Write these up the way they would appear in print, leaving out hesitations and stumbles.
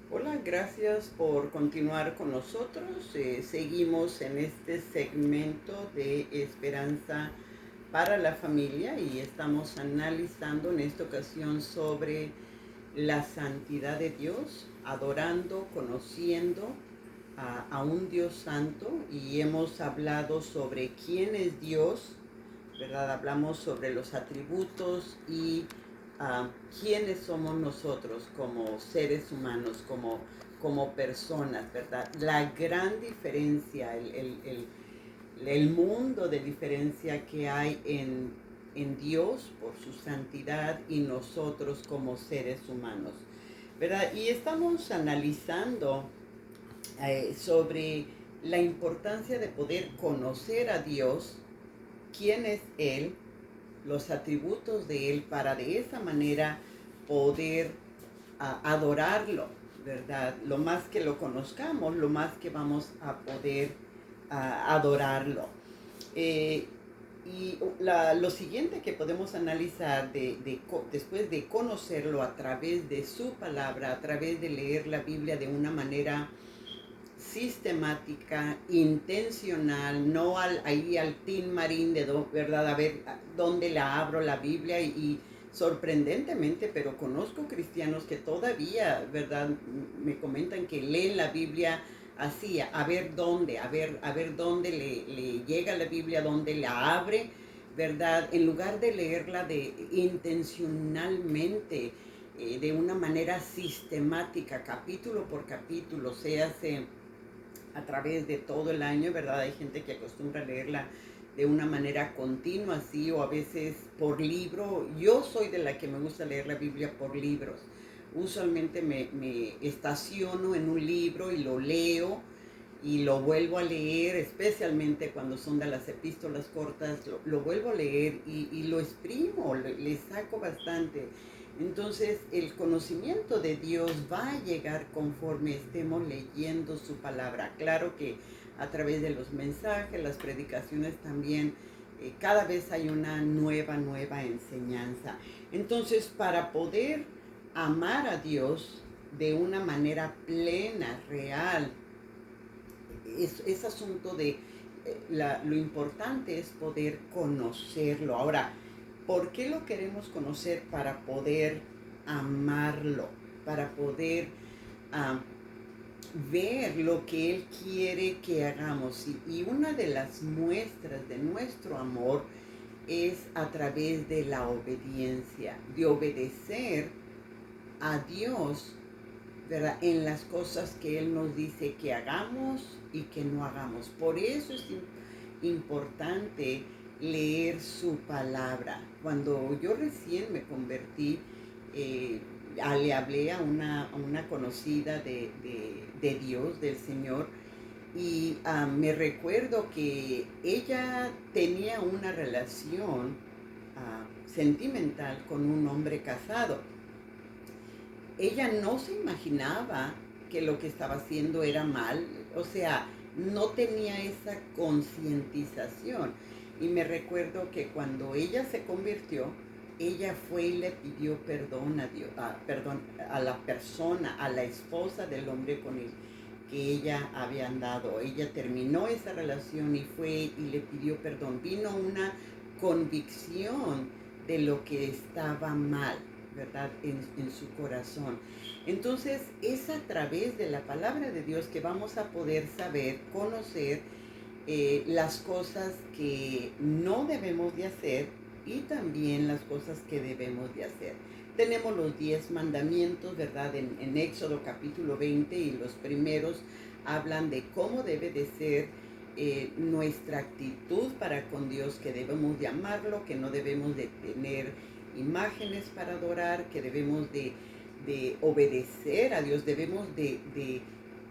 Hola, gracias por continuar con nosotros. Seguimos en este segmento de esperanza para la familia y estamos analizando en esta ocasión sobre la santidad de Dios, adorando, conociendo a un Dios santo, y hemos hablado sobre quién es Dios, ¿verdad? Hablamos sobre los atributos y quiénes somos nosotros como seres humanos, como personas, ¿verdad? La gran diferencia, el mundo de diferencia que hay en Dios por su santidad y nosotros como seres humanos, ¿verdad? Y estamos analizando sobre la importancia de poder conocer a Dios, quién es Él, los atributos de Él, para de esa manera poder adorarlo, ¿verdad? Lo más que lo conozcamos, lo más que vamos a poder adorarlo. Eh, lo siguiente que podemos analizar después de conocerlo a través de su palabra, a través de leer la Biblia de una manera sistemática, intencional, no ahí al tin marín ¿verdad? A ver dónde la abro la Biblia y sorprendentemente, pero conozco cristianos que todavía, ¿verdad? Me comentan que leen la Biblia así, a ver dónde, a ver dónde le llega la Biblia, dónde la abre, ¿verdad? En lugar de leerla intencionalmente, de una manera sistemática, capítulo por capítulo, se hace a través de todo el año, ¿verdad? Hay gente que acostumbra a leerla de una manera continua, así, o a veces por libro. Yo soy de la que me gusta leer la Biblia por libros. Usualmente me estaciono en un libro y lo leo y lo vuelvo a leer, especialmente cuando son de las epístolas cortas, lo vuelvo a leer y lo exprimo, le saco bastante. Entonces el conocimiento de Dios va a llegar conforme estemos leyendo su palabra. Claro que a través de los mensajes, las predicaciones también, cada vez hay una nueva enseñanza. Entonces, para poder amar a Dios de una manera plena, real, es asunto de lo importante es poder conocerlo. Ahora, ¿por qué lo queremos conocer? Para poder amarlo, para poder uh, ver lo que Él quiere que hagamos. Y una de las muestras de nuestro amor es a través de la obediencia, de obedecer a Dios, ¿verdad? En las cosas que Él nos dice que hagamos y que no hagamos. Por eso es importante leer su palabra. Cuando yo recién me convertí, eh, le hablé a una conocida de Dios, del Señor, y me recuerdo que ella tenía una relación sentimental con un hombre casado. Ella no se imaginaba que lo que estaba haciendo era mal, o sea, no tenía esa concientización. Y me recuerdo que cuando ella se convirtió, ella fue y le pidió perdón a Dios, perdón, a la persona, a la esposa del hombre con el que ella había andado. Ella terminó esa relación y fue y le pidió perdón. Vino una convicción de lo que estaba mal, ¿verdad? En su corazón. Entonces es a través de la palabra de Dios que vamos a poder saber, conocer las cosas que no debemos de hacer y también las cosas que debemos de hacer. Tenemos los 10 mandamientos, ¿verdad? En Éxodo capítulo 20, y los primeros hablan de cómo debe de ser nuestra actitud para con Dios, que debemos de amarlo, que no debemos de tener imágenes para adorar, que debemos de obedecer a Dios, debemos de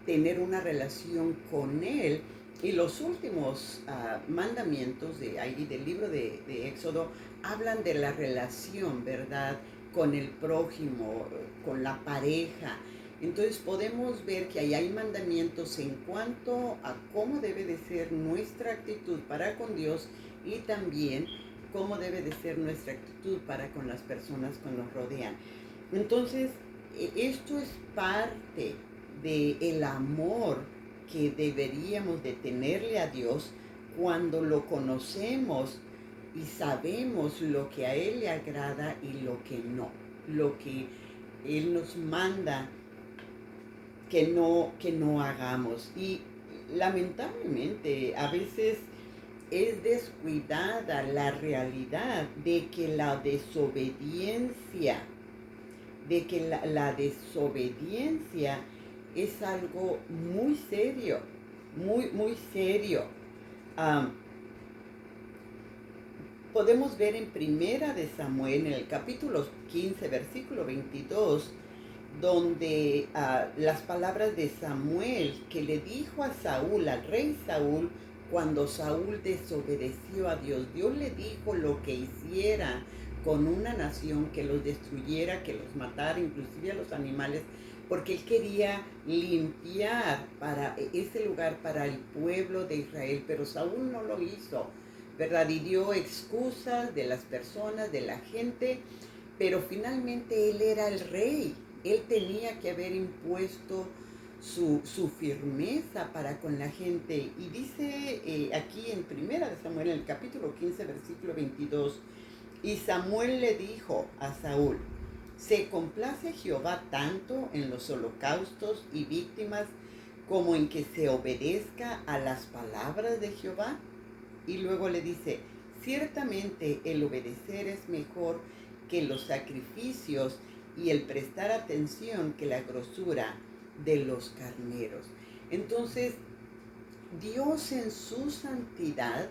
tener una relación con Él. Y los últimos mandamientos de ahí del libro de Éxodo hablan de la relación, ¿verdad? Con el prójimo, con la pareja. Entonces podemos ver que ahí hay mandamientos en cuanto a cómo debe de ser nuestra actitud para con Dios, y también cómo debe de ser nuestra actitud para con las personas que nos rodean. Entonces, esto es parte del amor que deberíamos de tenerle a Dios cuando lo conocemos y sabemos lo que a Él le agrada y lo que no, lo que Él nos manda que no hagamos. Y lamentablemente a veces es descuidada la realidad de que la desobediencia es algo muy serio, muy, muy serio. Am, Podemos ver en Primera de Samuel, en el capítulo 15, versículo 22, donde las palabras de Samuel que le dijo a Saúl, al rey Saúl, cuando Saúl desobedeció a Dios. Dios le dijo lo que hiciera con una nación, que los destruyera, que los matara, inclusive a los animales, porque él quería limpiar para ese lugar para el pueblo de Israel, pero Saúl no lo hizo, ¿verdad? Y dio excusas de las personas, de la gente, pero finalmente él era el rey. Él tenía que haber impuesto su firmeza para con la gente. Y dice aquí en Primera de Samuel, en el capítulo 15, versículo 22, y Samuel le dijo a Saúl, ¿se complace Jehová tanto en los holocaustos y víctimas como en que se obedezca a las palabras de Jehová? Y luego le dice, ciertamente el obedecer es mejor que los sacrificios y el prestar atención que la grosura de los carneros. Entonces, Dios en su santidad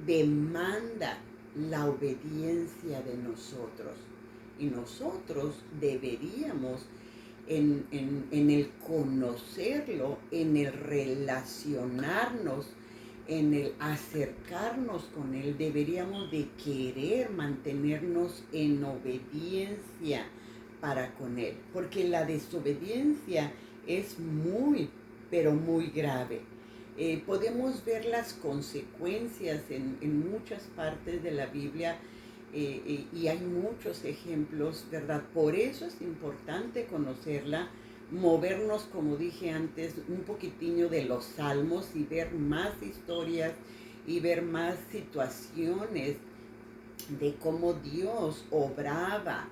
demanda la obediencia de nosotros. Y nosotros deberíamos, en el conocerlo, en el relacionarnos, en el acercarnos con Él, deberíamos de querer mantenernos en obediencia para con Él, porque la desobediencia es muy, pero muy grave. Podemos ver las consecuencias en muchas partes de la Biblia y hay muchos ejemplos, ¿verdad? Por eso es importante conocerla, movernos, como dije antes, un poquitinho de los salmos y ver más historias y ver más situaciones de cómo Dios obraba,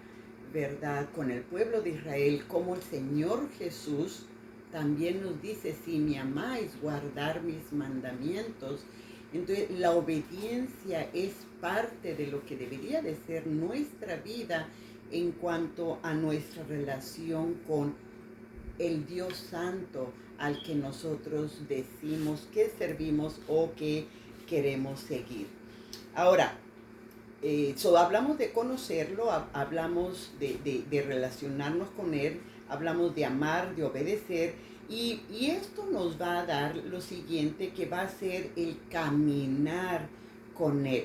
¿verdad?, con el pueblo de Israel, como el Señor Jesús también nos dice, si me amáis, guardar mis mandamientos. Entonces, la obediencia es parte de lo que debería de ser nuestra vida en cuanto a nuestra relación con el Dios Santo al que nosotros decimos que servimos o que queremos seguir. Ahora, hablamos de conocerlo, hablamos de relacionarnos con Él, hablamos de amar, de obedecer, y esto nos va a dar lo siguiente, que va a ser el caminar con Él.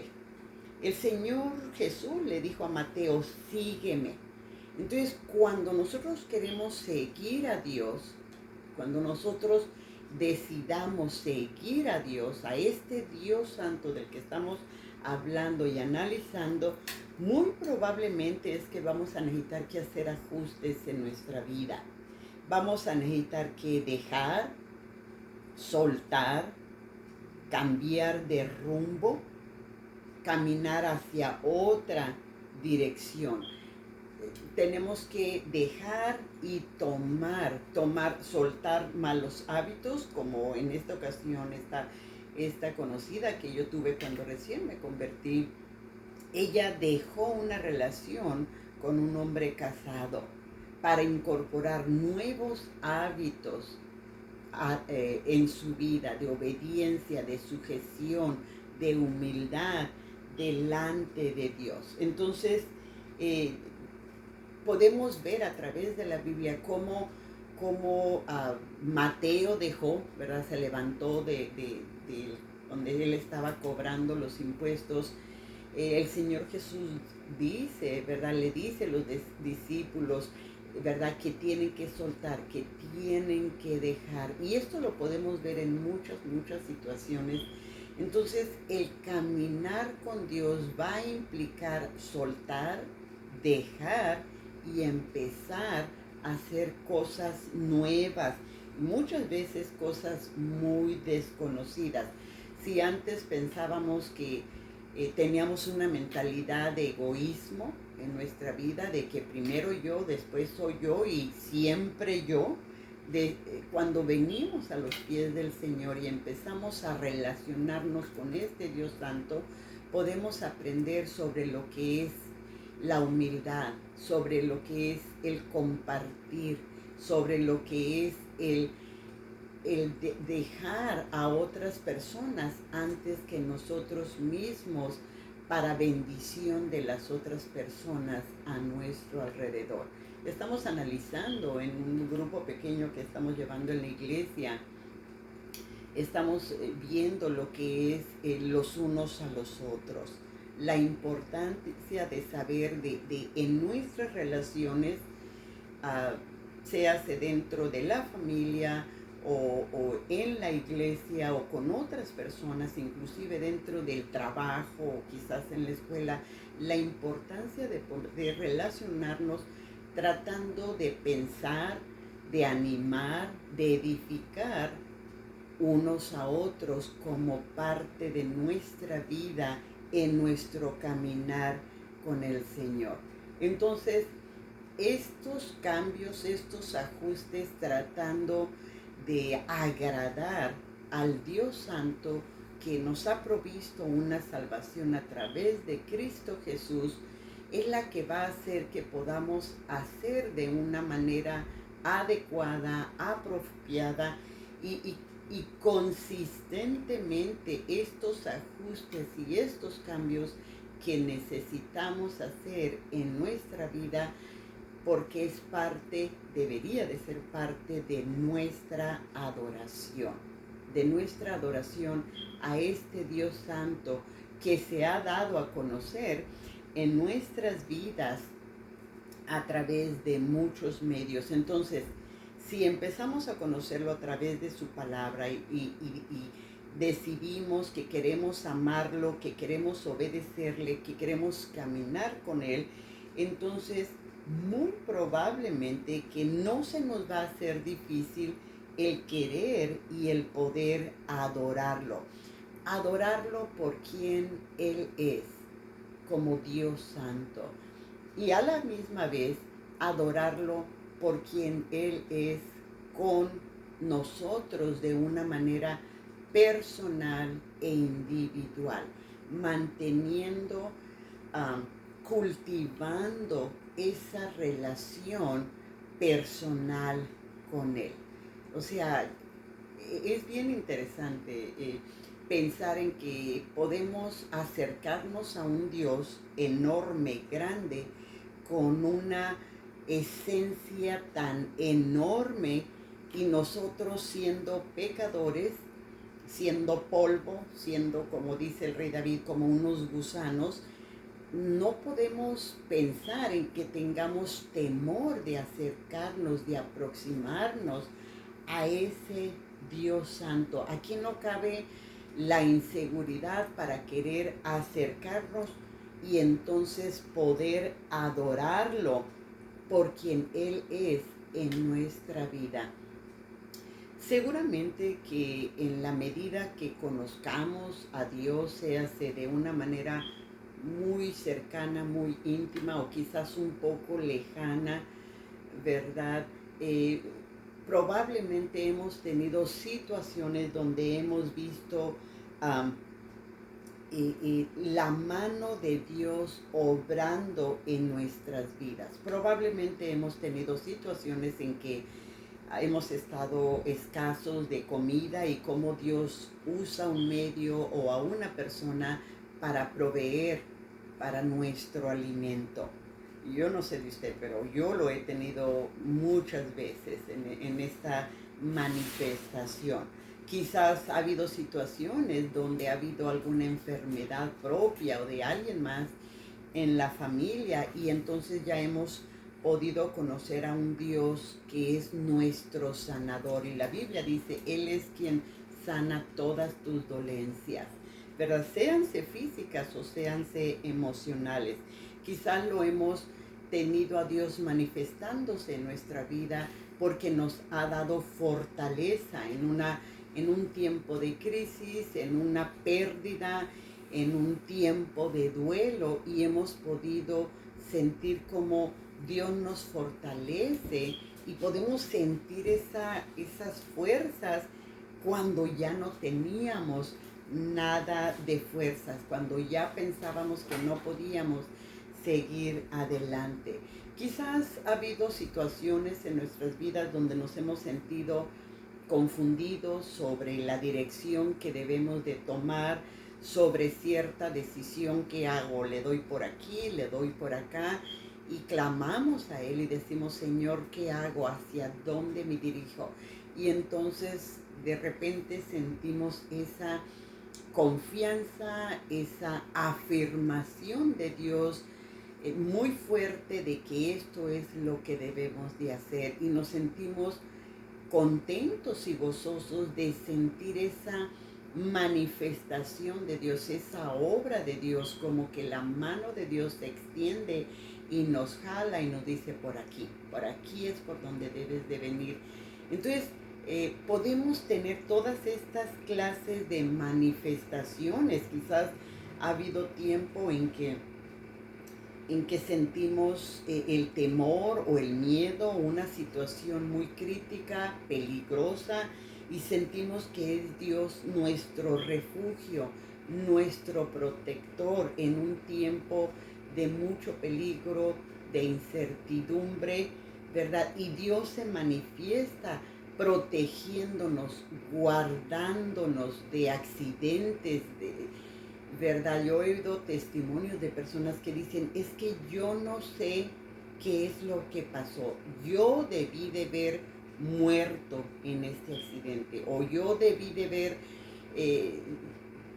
El Señor Jesús le dijo a Mateo, sígueme. Entonces, cuando nosotros queremos seguir a Dios, cuando nosotros decidamos seguir a Dios, a este Dios Santo del que estamos hablando y analizando, muy probablemente es que vamos a necesitar que hacer ajustes en nuestra vida. Vamos a necesitar que dejar, soltar, cambiar de rumbo, caminar hacia otra dirección. Tenemos que dejar y soltar malos hábitos, como en esta ocasión esta conocida que yo tuve cuando recién me convertí. Ella dejó una relación con un hombre casado para incorporar nuevos hábitos en su vida, de obediencia, de sujeción, de humildad delante de Dios. Entonces, podemos ver a través de la Biblia cómo Mateo dejó, ¿verdad? Se levantó de donde él estaba cobrando los impuestos. El Señor Jesús dice, ¿verdad? Le dice a los discípulos, ¿verdad?, que tienen que soltar, que tienen que dejar. Y esto lo podemos ver en muchas situaciones. Entonces, el caminar con Dios va a implicar soltar, dejar y empezar hacer cosas nuevas, muchas veces cosas muy desconocidas. Si antes pensábamos que teníamos una mentalidad de egoísmo en nuestra vida, de que primero yo, después soy yo y siempre yo, cuando venimos a los pies del Señor y empezamos a relacionarnos con este Dios Santo, podemos aprender sobre lo que es la humildad, sobre lo que es el compartir, sobre lo que es el dejar a otras personas antes que nosotros mismos para bendición de las otras personas a nuestro alrededor. Estamos analizando en un grupo pequeño que estamos llevando en la iglesia, estamos viendo lo que es los unos a los otros, la importancia de saber de en nuestras relaciones, sea dentro de la familia o en la iglesia o con otras personas, inclusive dentro del trabajo o quizás en la escuela, la importancia de poder relacionarnos tratando de pensar, de animar, de edificar unos a otros como parte de nuestra vida en nuestro caminar con el Señor. Entonces, estos cambios, estos ajustes tratando de agradar al Dios Santo que nos ha provisto una salvación a través de Cristo Jesús, es la que va a hacer que podamos hacer de una manera adecuada, apropiada y consistentemente estos ajustes y estos cambios que necesitamos hacer en nuestra vida, porque es parte, debería de ser parte de nuestra adoración a este Dios Santo que se ha dado a conocer en nuestras vidas a través de muchos medios. Entonces, si empezamos a conocerlo a través de su palabra y decidimos que queremos amarlo, que queremos obedecerle, que queremos caminar con él, entonces muy probablemente que no se nos va a hacer difícil el querer y el poder adorarlo. Adorarlo por quien Él es, como Dios Santo. Y a la misma vez adorarlo por quien Él es con nosotros de una manera personal e individual, manteniendo, cultivando esa relación personal con Él. O sea, es bien interesante pensar en que podemos acercarnos a un Dios enorme, grande, con una esencia tan enorme y nosotros siendo pecadores, siendo polvo, siendo, como dice el rey David, como unos gusanos. No podemos pensar en que tengamos temor de acercarnos, de aproximarnos a ese Dios Santo. Aquí no cabe la inseguridad para querer acercarnos y entonces poder adorarlo por quien Él es en nuestra vida. Seguramente que en la medida que conozcamos a Dios, sea de una manera muy cercana, muy íntima o quizás un poco lejana, ¿verdad? Probablemente hemos tenido situaciones donde hemos visto la mano de Dios obrando en nuestras vidas. Probablemente hemos tenido situaciones en que hemos estado escasos de comida y cómo Dios usa un medio o a una persona para proveer para nuestro alimento. Yo no sé de usted, pero yo lo he tenido muchas veces en esta manifestación. Quizás ha habido situaciones donde ha habido alguna enfermedad propia o de alguien más en la familia y entonces ya hemos podido conocer a un Dios que es nuestro sanador. Y la Biblia dice, Él es quien sana todas tus dolencias, ¿verdad? Séanse físicas o séanse emocionales. Quizás lo hemos tenido a Dios manifestándose en nuestra vida porque nos ha dado fortaleza en un tiempo de crisis, en una pérdida, en un tiempo de duelo, y hemos podido sentir como Dios nos fortalece y podemos sentir esas fuerzas cuando ya no teníamos nada de fuerzas, cuando ya pensábamos que no podíamos seguir adelante. Quizás ha habido situaciones en nuestras vidas donde nos hemos sentido confundidos sobre la dirección que debemos de tomar, sobre cierta decisión que hago. Le doy por aquí, le doy por acá, y clamamos a Él y decimos: Señor, ¿qué hago? ¿Hacia dónde me dirijo? Y entonces de repente sentimos esa confianza, esa afirmación de Dios muy fuerte de que esto es lo que debemos de hacer, y nos sentimos contentos y gozosos de sentir esa manifestación de Dios, esa obra de Dios, como que la mano de Dios se extiende y nos jala y nos dice: por aquí es por donde debes de venir. Entonces, podemos tener todas estas clases de manifestaciones. Quizás ha habido tiempo en que sentimos el temor o el miedo, una situación muy crítica, peligrosa, y sentimos que es Dios nuestro refugio, nuestro protector en un tiempo de mucho peligro, de incertidumbre, ¿verdad? Y Dios se manifiesta protegiéndonos, guardándonos de accidentes, ¿verdad? Yo he oído testimonios de personas que dicen: es que yo no sé qué es lo que pasó. Yo debí de haber muerto en este accidente, o yo debí de haber eh,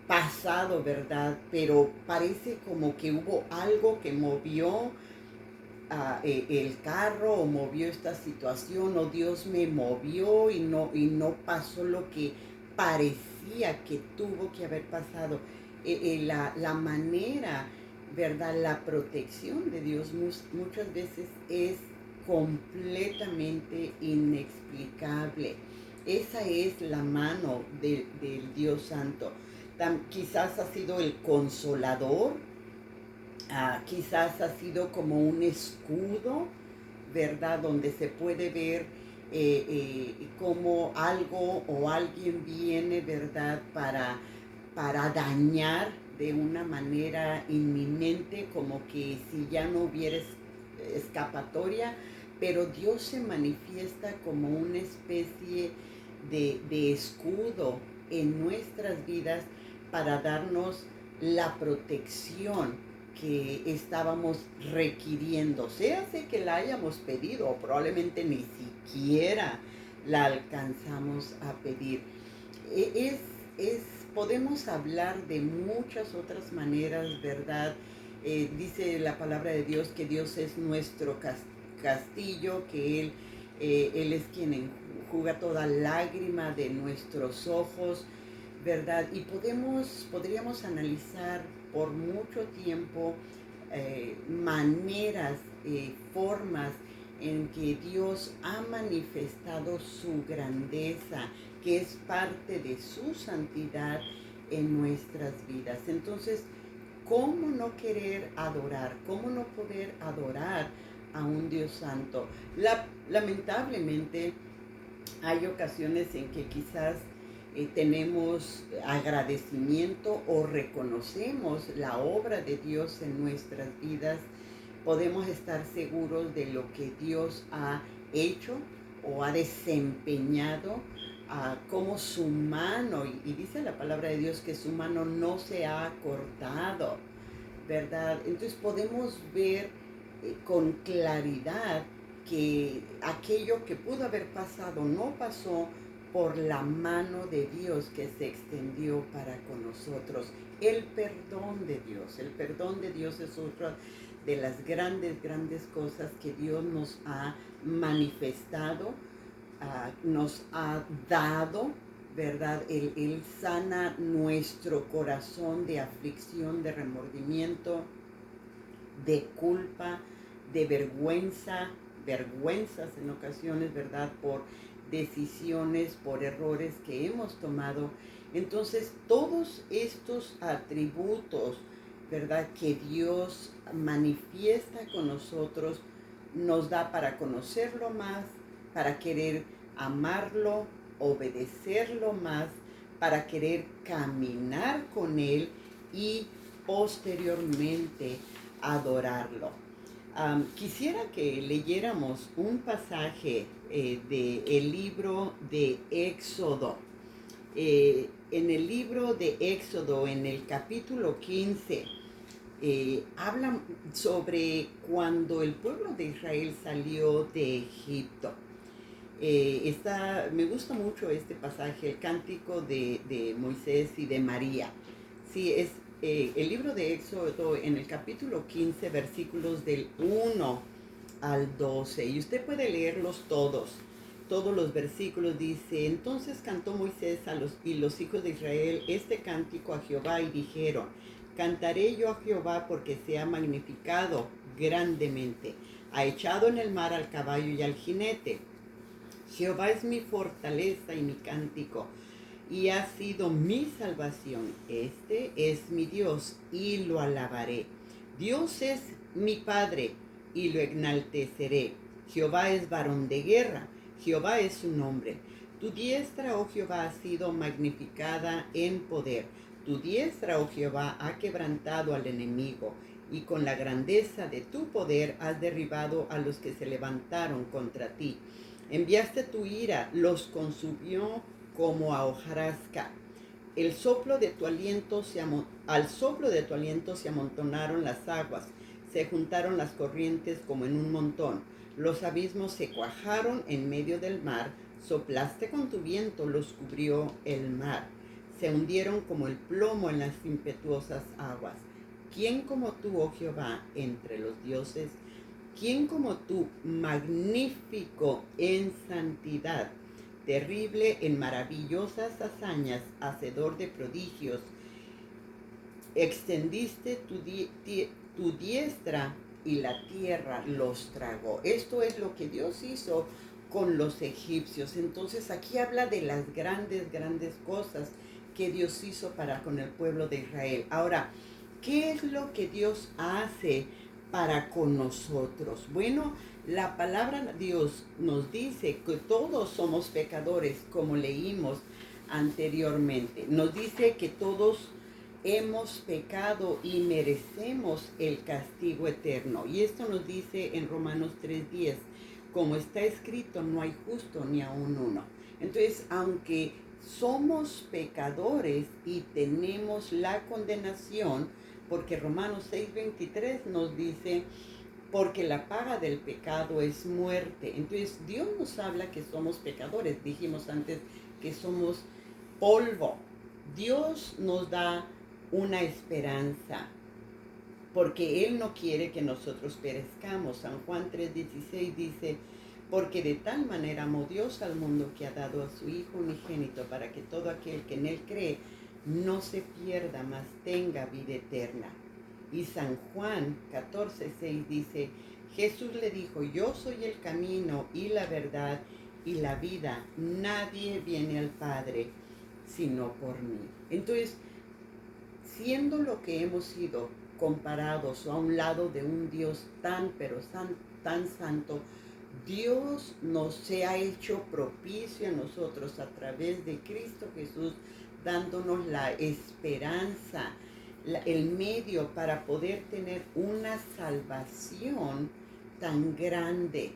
pasado, ¿verdad? Pero parece como que hubo algo que movió el carro, o movió esta situación, o Dios me movió y no pasó lo que parecía que tuvo que haber pasado. La manera, ¿verdad? La protección de Dios muchas veces es completamente inexplicable. Esa es la mano del Dios Santo. Quizás ha sido el consolador. Quizás ha sido como un escudo, ¿verdad? Donde se puede ver cómo algo o alguien viene, ¿verdad? Para dañar de una manera inminente, como que si ya no hubiera escapatoria, pero Dios se manifiesta como una especie de escudo en nuestras vidas para darnos la protección que estábamos requiriendo, sea que la hayamos pedido o probablemente ni siquiera la alcanzamos a pedir. Es, podemos hablar de muchas otras maneras, ¿verdad? Dice la palabra de Dios que Dios es nuestro castillo, que Él es quien enjuga toda lágrima de nuestros ojos, ¿verdad? Y podríamos analizar por mucho tiempo maneras, formas en que Dios ha manifestado su grandeza, que es parte de su santidad en nuestras vidas. Entonces, ¿cómo no querer adorar? ¿Cómo no poder adorar a un Dios santo? Lamentablemente, hay ocasiones en que quizás tenemos agradecimiento o reconocemos la obra de Dios en nuestras vidas. Podemos estar seguros de lo que Dios ha hecho o ha desempeñado, como su mano, y dice la palabra de Dios que su mano no se ha cortado, ¿verdad? Entonces podemos ver con claridad que aquello que pudo haber pasado no pasó por la mano de Dios que se extendió para con nosotros. El perdón de Dios es otra de las grandes, grandes cosas que Dios nos ha manifestado, nos ha dado, ¿verdad? Él sana nuestro corazón de aflicción, de remordimiento, de culpa, de vergüenza, vergüenzas en ocasiones, ¿verdad? Por decisiones, por errores que hemos tomado. Entonces, todos estos atributos, ¿verdad? Que Dios manifiesta con nosotros, nos da para conocerlo más, para querer amarlo, obedecerlo más, para querer caminar con Él y posteriormente adorarlo. Quisiera que leyéramos un pasaje del libro de Éxodo. En el libro de Éxodo, en el capítulo 15, habla sobre cuando el pueblo de Israel salió de Egipto. Me gusta mucho este pasaje, el cántico de Moisés y de María. Sí, es el libro de Éxodo en el capítulo 15, versículos del 1 al 12. Y usted puede leerlos todos. Todos los versículos dice: entonces cantó Moisés y los hijos de Israel este cántico a Jehová y dijeron: cantaré yo a Jehová porque se ha magnificado grandemente. Ha echado en el mar al caballo y al jinete. Jehová es mi fortaleza y mi cántico, y ha sido mi salvación. Este es mi Dios, y lo alabaré. Dios es mi Padre, y lo enalteceré. Jehová es varón de guerra, Jehová es su nombre. Tu diestra, oh Jehová, ha sido magnificada en poder. Tu diestra, oh Jehová, ha quebrantado al enemigo, y con la grandeza de tu poder has derribado a los que se levantaron contra ti. Enviaste tu ira, los consumió como a hojarasca. Al soplo de tu aliento se amontonaron las aguas, se juntaron las corrientes como en un montón. Los abismos se cuajaron en medio del mar, soplaste con tu viento, los cubrió el mar. Se hundieron como el plomo en las impetuosas aguas. ¿Quién como tú, oh Jehová, entre los dioses? ¿Quién como tú, magnífico en santidad, terrible en maravillosas hazañas, hacedor de prodigios? Extendiste tu diestra y la tierra los tragó. Esto es lo que Dios hizo con los egipcios. Entonces aquí habla de las grandes, grandes cosas que Dios hizo para con el pueblo de Israel. Ahora, ¿qué es lo que Dios hace para con nosotros? Bueno, la palabra de Dios nos dice que todos somos pecadores, como leímos anteriormente. Nos dice que todos hemos pecado y merecemos el castigo eterno. Y esto nos dice en Romanos 3:10, como está escrito, no hay justo ni aun uno. Entonces, aunque somos pecadores y tenemos la condenación, porque Romanos 6:23 nos dice, porque la paga del pecado es muerte. Entonces Dios nos habla que somos pecadores. Dijimos antes que somos polvo. Dios nos da una esperanza, porque Él no quiere que nosotros perezcamos. San Juan 3:16 dice, porque de tal manera amó Dios al mundo que ha dado a su Hijo unigénito, para que todo aquel que en Él cree no se pierda, mas tenga vida eterna. Y San Juan 14:6 dice, Jesús le dijo, yo soy el camino y la verdad y la vida. Nadie viene al Padre sino por mí. Entonces, siendo lo que hemos sido comparados a un lado de un Dios tan, pero tan santo, Dios nos se ha hecho propicio a nosotros a través de Cristo Jesús, dándonos la esperanza, el medio para poder tener una salvación tan grande,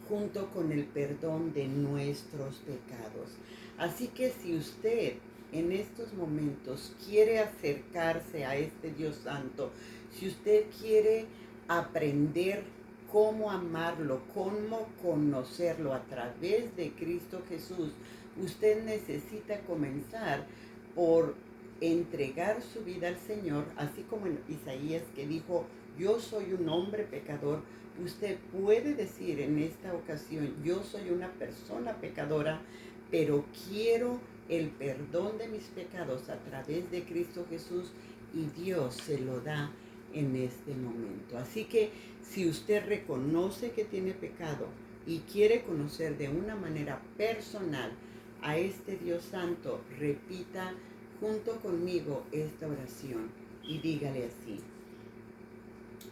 junto con el perdón de nuestros pecados. Así que si usted en estos momentos quiere acercarse a este Dios Santo, si usted quiere aprender cómo amarlo, cómo conocerlo a través de Cristo Jesús, usted necesita comenzar por entregar su vida al Señor, así como en Isaías que dijo, yo soy un hombre pecador. Usted puede decir en esta ocasión, yo soy una persona pecadora, pero quiero el perdón de mis pecados a través de Cristo Jesús, y Dios se lo da en este momento. Así que si usted reconoce que tiene pecado y quiere conocer de una manera personal a este Dios Santo, repita junto conmigo esta oración y dígale así: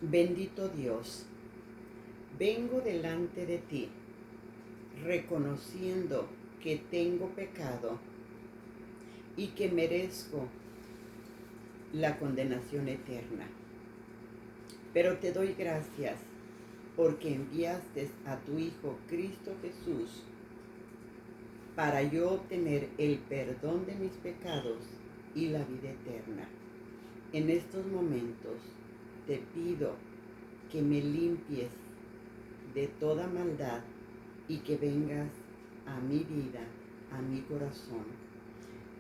bendito Dios, vengo delante de ti, reconociendo que tengo pecado y que merezco la condenación eterna. Pero te doy gracias porque enviaste a tu Hijo Cristo Jesús para yo obtener el perdón de mis pecados y la vida eterna. En estos momentos te pido que me limpies de toda maldad y que vengas a mi vida, a mi corazón.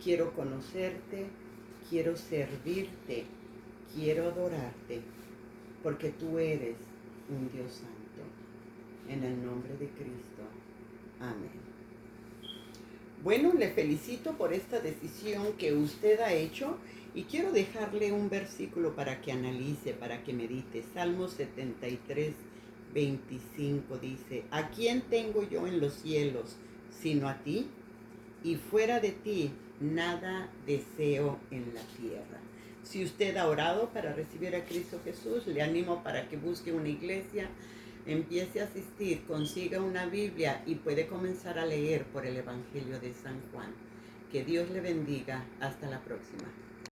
Quiero conocerte, quiero servirte, quiero adorarte, porque tú eres un Dios santo. En el nombre de Cristo. Amén. Bueno, le felicito por esta decisión que usted ha hecho y quiero dejarle un versículo para que analice, para que medite. Salmo 73, 25 dice: ¿a quién tengo yo en los cielos sino a ti? Y fuera de ti nada deseo en la tierra. Si usted ha orado para recibir a Cristo Jesús, le animo para que busque una iglesia, empiece a asistir, consiga una Biblia y puede comenzar a leer por el Evangelio de San Juan. Que Dios le bendiga. Hasta la próxima.